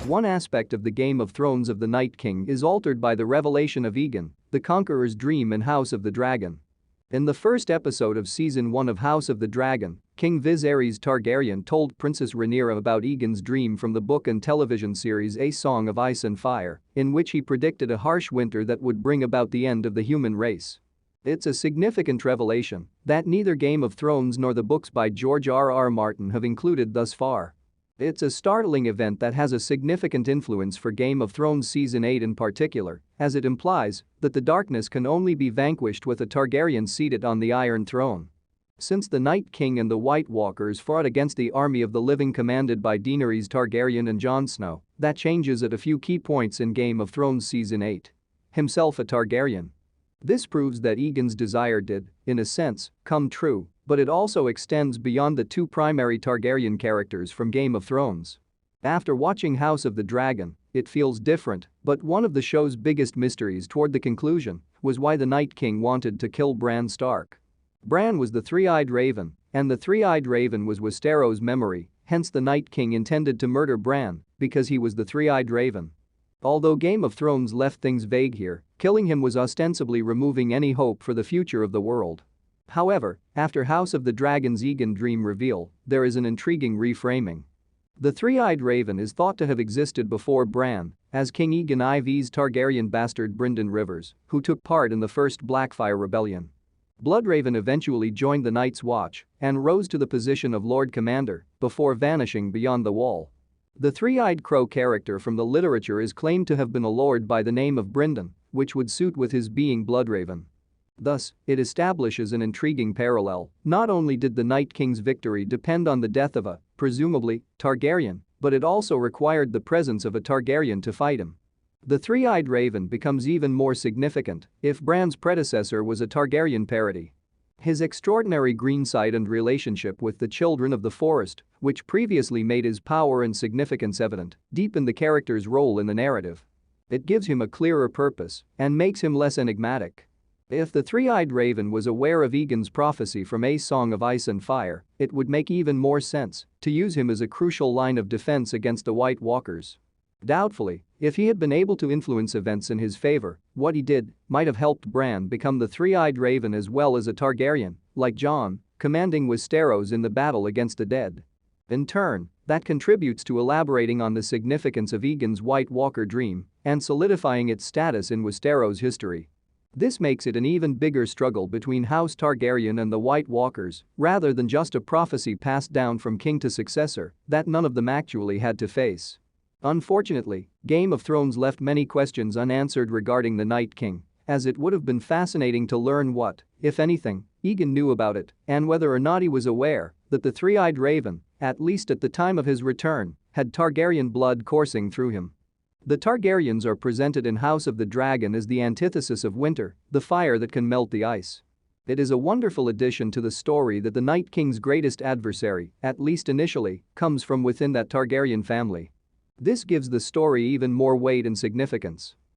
One aspect of the Game of Thrones of the Night King is altered by the revelation of Aegon, the Conqueror's dream in House of the Dragon. In the first episode of Season 1 of House of the Dragon, King Viserys Targaryen told Princess Rhaenyra about Aegon's dream from the book and television series A Song of Ice and Fire, in which he predicted a harsh winter that would bring about the end of the human race. It's a significant revelation that neither Game of Thrones nor the books by George R.R. Martin have included thus far. It's a startling event that has a significant influence for Game of Thrones Season 8 in particular, as it implies that the darkness can only be vanquished with a Targaryen seated on the Iron Throne. Since the Night King and the White Walkers fought against the army of the living commanded by Daenerys Targaryen and Jon Snow, that changes at a few key points in Game of Thrones Season 8. Himself a Targaryen. This proves that Aegon's desire did, in a sense, come true, but it also extends beyond the two primary Targaryen characters from Game of Thrones. After watching House of the Dragon, it feels different, but one of the show's biggest mysteries toward the conclusion was why the Night King wanted to kill Bran Stark. Bran was the three-eyed raven, and the three-eyed raven was Westeros' memory, hence the Night King intended to murder Bran because he was the three-eyed raven. Although Game of Thrones left things vague here, killing him was ostensibly removing any hope for the future of the world. However, after House of the Dragon's Aegon dream reveal, there is an intriguing reframing. The three-eyed raven is thought to have existed before Bran, as King Aegon IV's Targaryen bastard Brynden Rivers, who took part in the first Blackfyre Rebellion. Bloodraven eventually joined the Night's Watch and rose to the position of Lord Commander before vanishing beyond the wall. The three-eyed crow character from the literature is claimed to have been a lord by the name of Brynden, which would suit with his being Bloodraven. Thus, it establishes an intriguing parallel. Not only did the Night King's victory depend on the death of a, presumably, Targaryen, but it also required the presence of a Targaryen to fight him. The three-eyed raven becomes even more significant if Bran's predecessor was a Targaryen parody. His extraordinary green sight and relationship with the children of the forest, which previously made his power and significance evident, deepen the character's role in the narrative. It gives him a clearer purpose and makes him less enigmatic. If the three-eyed raven was aware of Aegon's prophecy from A Song of Ice and Fire, it would make even more sense to use him as a crucial line of defense against the White Walkers. Doubtfully, if he had been able to influence events in his favor, what he did might have helped Bran become the three-eyed raven as well as a Targaryen, like Jon, commanding Westeros in the battle against the dead. In turn, that contributes to elaborating on the significance of Aegon's White Walker dream and solidifying its status in Westeros history. This makes it an even bigger struggle between House Targaryen and the White Walkers, rather than just a prophecy passed down from king to successor that none of them actually had to face. Unfortunately, Game of Thrones left many questions unanswered regarding the Night King, as it would have been fascinating to learn what, if anything, Aegon knew about it and whether or not he was aware that the three-eyed raven, at least at the time of his return, had Targaryen blood coursing through him. The Targaryens are presented in House of the Dragon as the antithesis of winter, the fire that can melt the ice. It is a wonderful addition to the story that the Night King's greatest adversary, at least initially, comes from within that Targaryen family. This gives the story even more weight and significance.